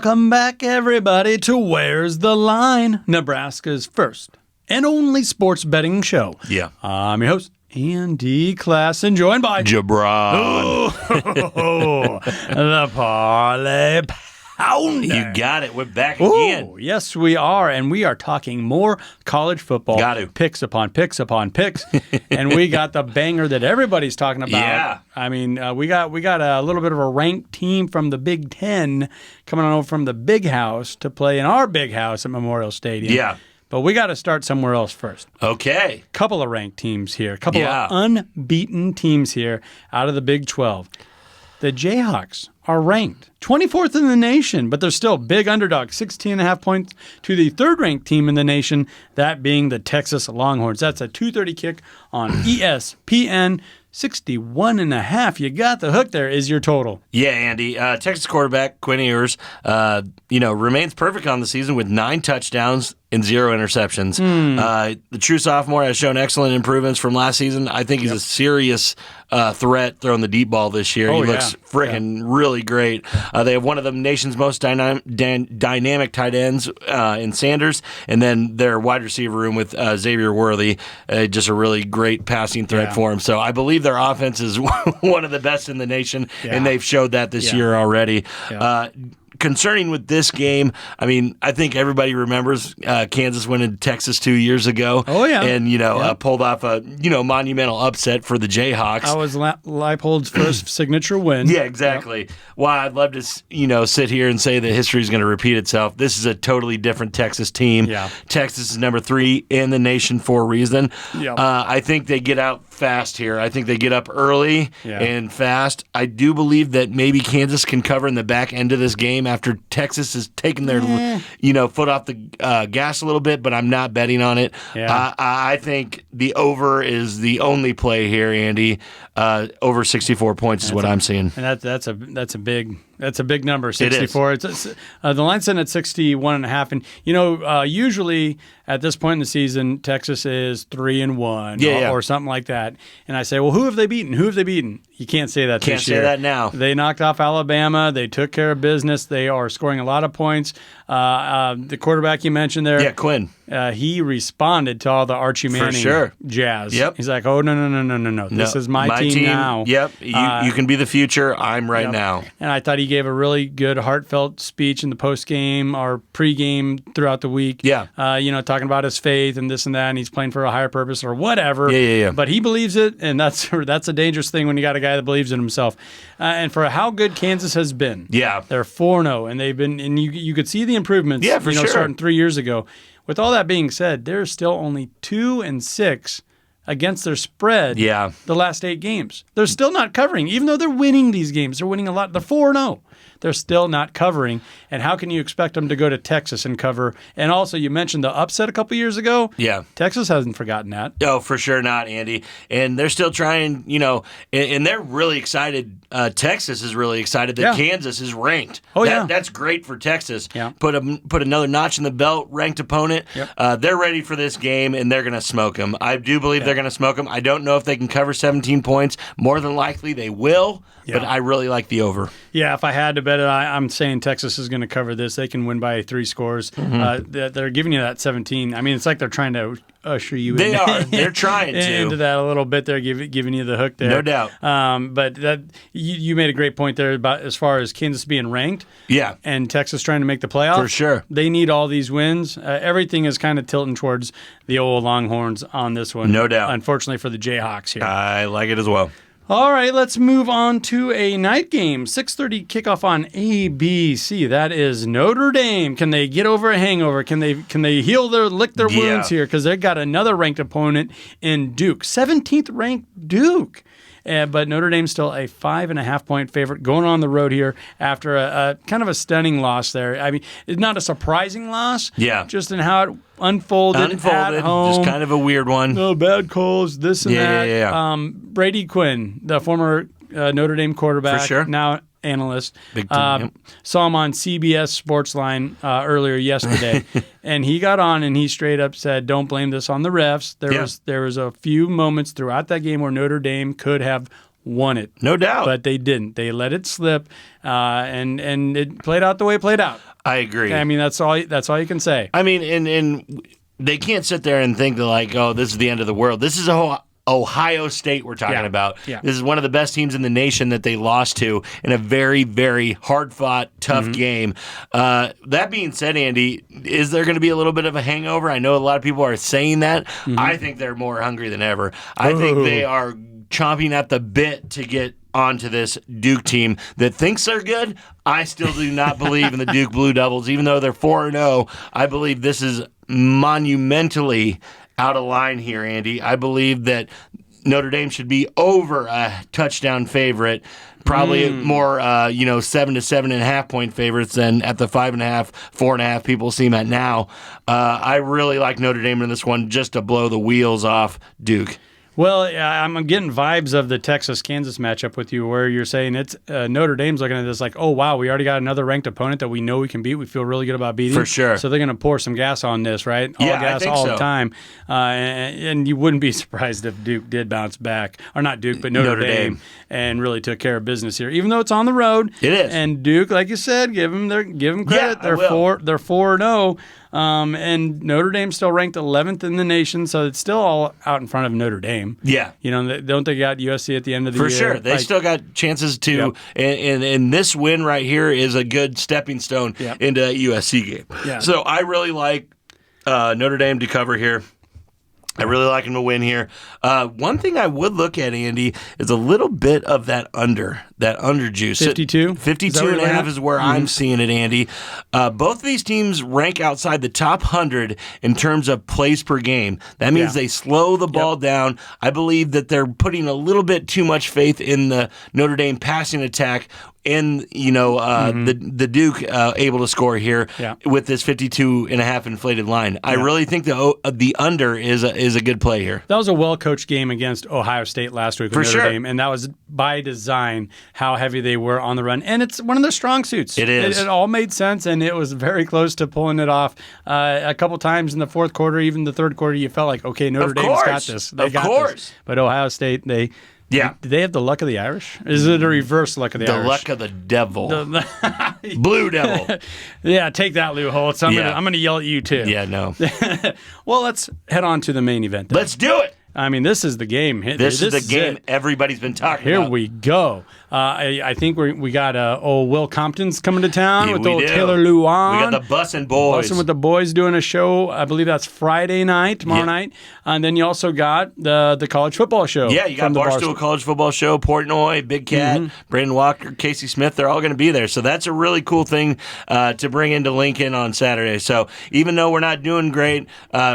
Welcome back, everybody, to Where's the Line? Nebraska's first and only sports betting show. Yeah. I'm your host, Andy Class, and joined by Jabron. the Parlay Pounder. You got it. We're back again. Oh, yes, we are, and we are talking more college football. Got to. Picks upon picks upon picks, and we got the banger that everybody's talking about. Yeah. I mean, we got a little bit of a ranked team from the Big Ten coming on over from the Big House to play in our Big House at Memorial Stadium. Yeah. But we got to start somewhere else first. Okay. Couple of ranked teams here, couple of unbeaten teams here out of the Big 12. The Jayhawks are ranked 24th in the nation, but they're still big underdog, 16.5 points to the third-ranked team in the nation, that being the Texas Longhorns. That's a 2:30 kick on ESPN. 61.5. You got the hook there is your total. Yeah, Andy. Texas quarterback Quinn Ewers, remains perfect on the season with 9 touchdowns and 0 interceptions. The true sophomore has shown excellent improvements from last season. I think he's a serious threat throwing the deep ball this year. He looks freaking really great. They have one of the nation's most dynamic tight ends in Sanders, and then their wide receiver room with Xavier Worthy, just a really great passing threat for him. So I believe their offense is one of the best in the nation, and they've showed that this year already. Concerning with this game, I mean, I think everybody remembers Kansas winning Texas 2 years ago. Oh, yeah. And, pulled off a, monumental upset for the Jayhawks. That was Leipold's first signature win. Yeah, exactly. Well, I'd love to, sit here and say that history is going to repeat itself. This is a totally different Texas team. Yeah. Texas is number 3 in the nation for a reason. Yeah. I think they get out fast here. I think they get up early and fast. I do believe that maybe Kansas can cover in the back end of this game after Texas has taken their foot off the gas a little bit, but I'm not betting on it. Yeah. I think the over is the only play here, Andy. Over 64 points is what I'm seeing. And that's a big number, 64. It's the line's sitting at 61.5, and usually at this point in the season, Texas is 3-1 or something like that. And I say, well, who have they beaten? You can't say that. Can't say that now. They knocked off Alabama. They took care of business. They are scoring a lot of points. The quarterback you mentioned there, Quinn. He responded to all the Archie Manning jazz. Yep. He's like, oh no, this is my team now. Yep, you can be the future. I'm right now. And I thought he gave a really good, heartfelt speech in the post-game or pre-game throughout the week. Yeah. Talking about his faith and this and that, and he's playing for a higher purpose or whatever. Yeah. But he believes it, and that's a dangerous thing when you got a guy that believes in himself. And for how good Kansas has been, they're 4-0, and they've been, and you could see the improvements. For sure. Starting 3 years ago. With all that being said, they're still only 2-6 against their spread the last 8 games. They're still not covering, even though they're winning these games. They're winning a lot. They're 4-0. They're still not covering. And how can you expect them to go to Texas and cover? And also, you mentioned the upset a couple years ago. Yeah. Texas hasn't forgotten that. Oh, for sure not, Andy. And they're still trying, and they're really excited. Texas is really excited that Kansas is ranked. Oh, That's great for Texas. Yeah. Put another notch in the belt, ranked opponent. Yep. They're ready for this game, and they're going to smoke them. I do believe they're going to smoke them. I don't know if they can cover 17 points. More than likely, they will. But I really like the over. Yeah, if I had to bet it, I'm saying Texas is going to cover this. They can win by 3 scores. They're giving you that 17. I mean, it's like they're trying to usher you in. They are. They're trying to. Into that a little bit. They're giving you the hook there. No doubt. But that you made a great point there about as far as Kansas being ranked. Yeah. And Texas trying to make the playoffs. For sure. They need all these wins. Everything is kind of tilting towards the old Longhorns on this one. No doubt. Unfortunately for the Jayhawks here. I like it as well. All right, let's move on to a night game. 6:30 kickoff on ABC. That is Notre Dame. Can they get over a hangover? Can they lick their wounds here? Because they've got another ranked opponent in Duke. 17th ranked Duke. But Notre Dame's still a 5.5-point favorite going on the road here after a kind of a stunning loss there. I mean, it's not a surprising loss. Yeah. Just in how it unfolded at home. Just kind of a weird one. No bad calls, this and that. Yeah. Brady Quinn, the former Notre Dame quarterback, For sure. now analyst, Big team, saw him on CBS Sportsline earlier yesterday, and he got on and he straight up said, "Don't blame this on the refs." There was a few moments throughout that game where Notre Dame could have won it. No doubt. But they didn't. They let it slip, and it played out the way it played out. I agree. I mean, that's all you can say. I mean, and they can't sit there and think that, like, oh, this is the end of the world. This is Ohio State we're talking about. Yeah. This is one of the best teams in the nation that they lost to in a very, very hard-fought, tough game. That being said, Andy, is there going to be a little bit of a hangover? I know a lot of people are saying that. I think they're more hungry than ever. I think they are chomping at the bit to get onto this Duke team that thinks they're good. I still do not believe in the Duke Blue Devils. Even though they're 4-0, I believe this is monumentally out of line here, Andy. I believe that Notre Dame should be over a touchdown favorite, probably more, 7 to 7.5 point favorites than at the 5.5, 4.5 people see them at now. I really like Notre Dame in this one just to blow the wheels off Duke. Well, I'm getting vibes of the Texas-Kansas matchup with you where you're saying it's Notre Dame's looking at this like, oh, wow, we already got another ranked opponent that we know we can beat. We feel really good about beating. For sure. So they're going to pour some gas on this, right? All Yeah, gas I think all so. the time. And you wouldn't be surprised if Duke did bounce back. Or not Duke, but Notre Dame. And really took care of business here. Even though it's on the road. It is. And Duke, like you said, give them credit. Yeah, they're 4-0. And Notre Dame's still ranked 11th in the nation, so it's still all out in front of Notre Dame. Yeah. You know, don't they got USC at the end of the year? For sure. They still got chances to, and this win right here is a good stepping stone into a USC game. Yeah. So I really like Notre Dame to cover here. I really like him to win here. One thing I would look at, Andy, is a little bit of that under juice. 52? 52.5 is where I'm seeing it, Andy. Both of these teams rank outside the top 100 in terms of plays per game. That means they slow the ball down. I believe that they're putting a little bit too much faith in the Notre Dame passing attack and, the Duke able to score here with this 52.5 inflated line. I really think the under is a good play here. That was a well-coached game against Ohio State last week with Notre Dame, and that was by design how heavy they were on the run. And it's one of their strong suits. It is. It all made sense, and it was very close to pulling it off. A couple times in the fourth quarter, even the third quarter, you felt like, okay, Notre Dame's got this. They got this. But Ohio State, do they have the luck of the Irish? Is it a reverse luck of the Irish? The luck of the devil. Blue devil. Yeah, take that, Lou Holtz. I'm gonna yell at you, too. Yeah, no. Well, let's head on to the main event then. Let's do it. I mean, this is the game. This is the game everybody's been talking about. Here we go. I think we got Will Compton's coming to town with old Taylor Luan. We got the Bussin' Boys. Bussin' with the Boys doing a show. I believe that's Friday night, tomorrow night. And then you also got the college football show. Yeah, you got Barstool College Football Show, Portnoy, Big Cat, Brandon Walker, Casey Smith. They're all going to be there. So that's a really cool thing to bring into Lincoln on Saturday. So even though we're not doing great,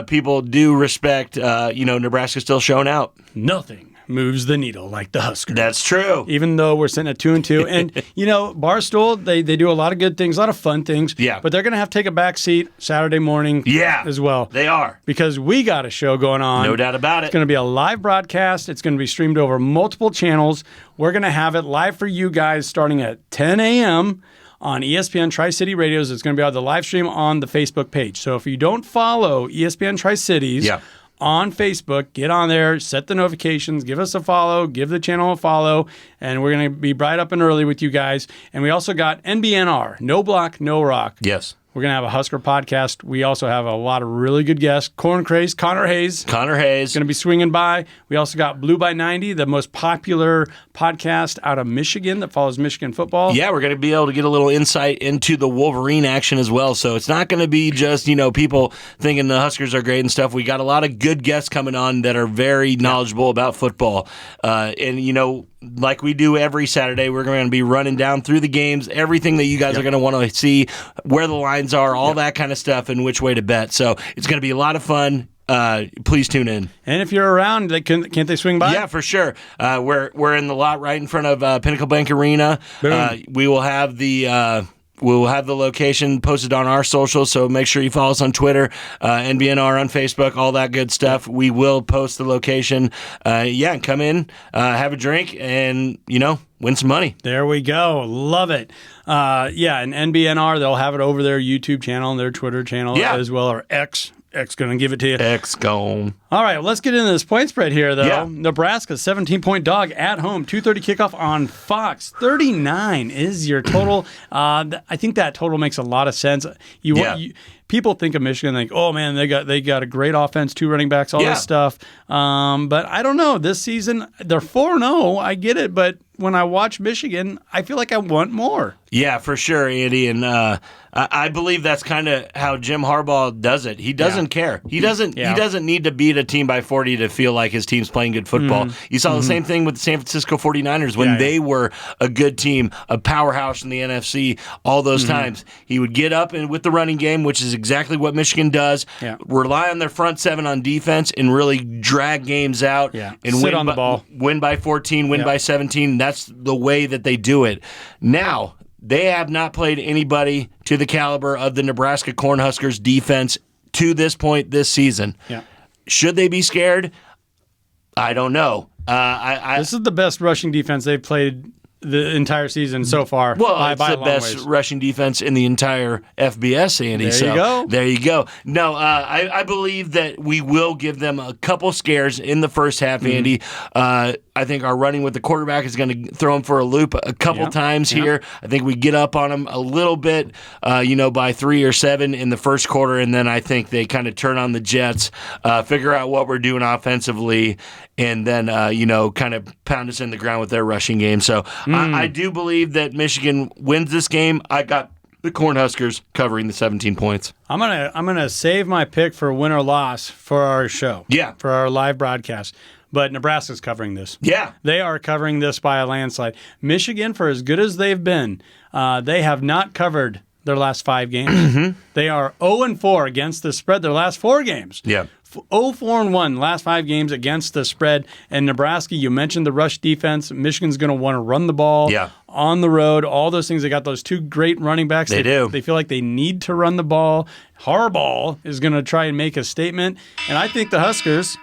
people do respect, Nebraska's still showing out. Nothing moves the needle like the Huskers. That's true. Even though we're sitting at 2-2. And, Barstool, they do a lot of good things, a lot of fun things. Yeah. But they're going to have to take a back seat Saturday morning as well. They are. Because we got a show going on. No doubt about it. It's going to be a live broadcast. It's going to be streamed over multiple channels. We're going to have it live for you guys starting at 10 a.m. on ESPN Tri-City Radios. It's going to be on the live stream on the Facebook page. So if you don't follow ESPN Tri-Cities on Facebook, get on there, set the notifications, give us a follow, give the channel a follow, and we're going to be bright up and early with you guys. And we also got NBNR, No Block, No Rock. Yes. We're going to have a Husker podcast. We also have a lot of really good guests. Corn Craze, Connor Hayes. Going to be swinging by. We also got Blue by 90, the most popular podcast out of Michigan that follows Michigan football. Yeah, we're going to be able to get a little insight into the Wolverine action as well. So it's not going to be just, people thinking the Huskers are great and stuff. We got a lot of good guests coming on that are very knowledgeable about football. Like we do every Saturday, we're going to be running down through the games, everything that you guys are going to want to see, where the lines are, all that kind of stuff, and which way to bet. So it's going to be a lot of fun. Please tune in. And if you're around, can't they swing by? Yeah, for sure. We're in the lot right in front of Pinnacle Bank Arena. We will have the location posted on our socials, so make sure you follow us on Twitter, NBNR on Facebook, all that good stuff. We will post the location. And come in, have a drink, and, win some money. There we go. Love it. And NBNR, they'll have it over their YouTube channel and their Twitter channel as well, or X X going to give it to you. X gone. All right, let's get into this point spread here, though. Yeah. Nebraska, 17-point dog at home, 2:30 kickoff on Fox. 39 is your total. I think that total makes a lot of sense. People think of Michigan, think, oh man, they got a great offense, 2 running backs, all this stuff. But I don't know. This season, they're 4-0. I get it, but when I watch Michigan, I feel like I want more. Yeah, for sure, Andy. And I believe that's kind of how Jim Harbaugh does it. He doesn't care. He doesn't need to beat a team by 40 to feel like his team's playing good football. You saw the same thing with the San Francisco 49ers when they were a good team, a powerhouse in the NFC all those times. He would get up and with the running game, which is exactly what Michigan does, rely on their front seven on defense and really drag games out and sit on the ball. Win by 14, win by 17. That's the way that they do it. Now, they have not played anybody to the caliber of the Nebraska Cornhuskers defense to this point this season. Yeah. Should they be scared? I don't know. This is the best rushing defense they've played the entire season so far. Well, it's the best rushing defense in the entire FBS, Andy. There you go. No, I believe that we will give them a couple scares in the first half, Andy. I think our running with the quarterback is going to throw them for a loop a couple times here. I think we get up on them a little bit, by 3 or 7 in the first quarter, and then I think they kind of turn on the jets, figure out what we're doing offensively, and then, kind of pound us in the ground with their rushing game. So I do believe that Michigan wins this game. I got the Cornhuskers covering the 17 points. I'm gonna save my pick for win or loss for our show. Yeah. For our live broadcast. But Nebraska's covering this. Yeah. They are covering this by a landslide. Michigan, for as good as they've been, they have not covered their last 5 games. They are 0-4 against the spread their last 4 games. Yeah. 0-4-1 last 5 games against the spread. And Nebraska, you mentioned the rush defense. Michigan's going to want to run the ball on the road, all those things. They got those 2 great running backs. They do. They feel like they need to run the ball. Harbaugh is going to try and make a statement. And I think the Huskers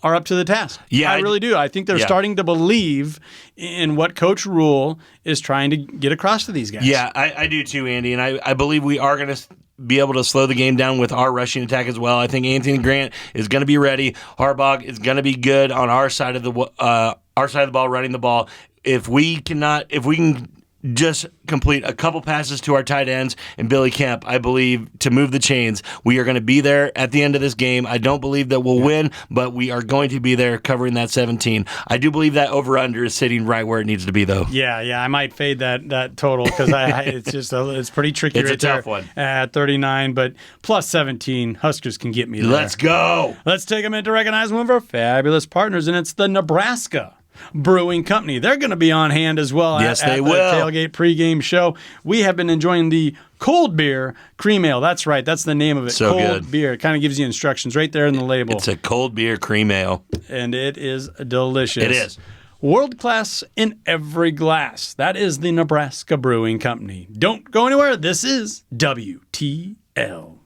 are up to the task. Yeah, I really do. I think they're starting to believe in what Coach Rule is trying to get across to these guys. Yeah, I do too, Andy. And I believe we are going to be able to slow the game down with our rushing attack as well. I think Anthony Grant is going to be ready. Harbaugh is going to be good on our side of the ball, running the ball. If we can just complete a couple passes to our tight ends and Billy Kemp, I believe, to move the chains, we are going to be there at the end of this game. I don't believe that we'll win, but we are going to be there covering that 17. I do believe that over-under is sitting right where it needs to be, though. Yeah, I might fade that total because it's pretty tricky. It's a tough one. At 39, but plus 17, Huskers can get me there. Let's go. Let's take a minute to recognize one of our fabulous partners, and it's the Nebraska Brewing Company. They're going to be on hand as well at the Tailgate pregame show. We have been enjoying the cold beer cream ale. That's right. That's the name of it. So cold good. Beer. It kind of gives you instructions right there in the label. It's a cold beer cream ale. And it is delicious. It is. World class in every glass. That is the Nebraska Brewing Company. Don't go anywhere. This is WTL.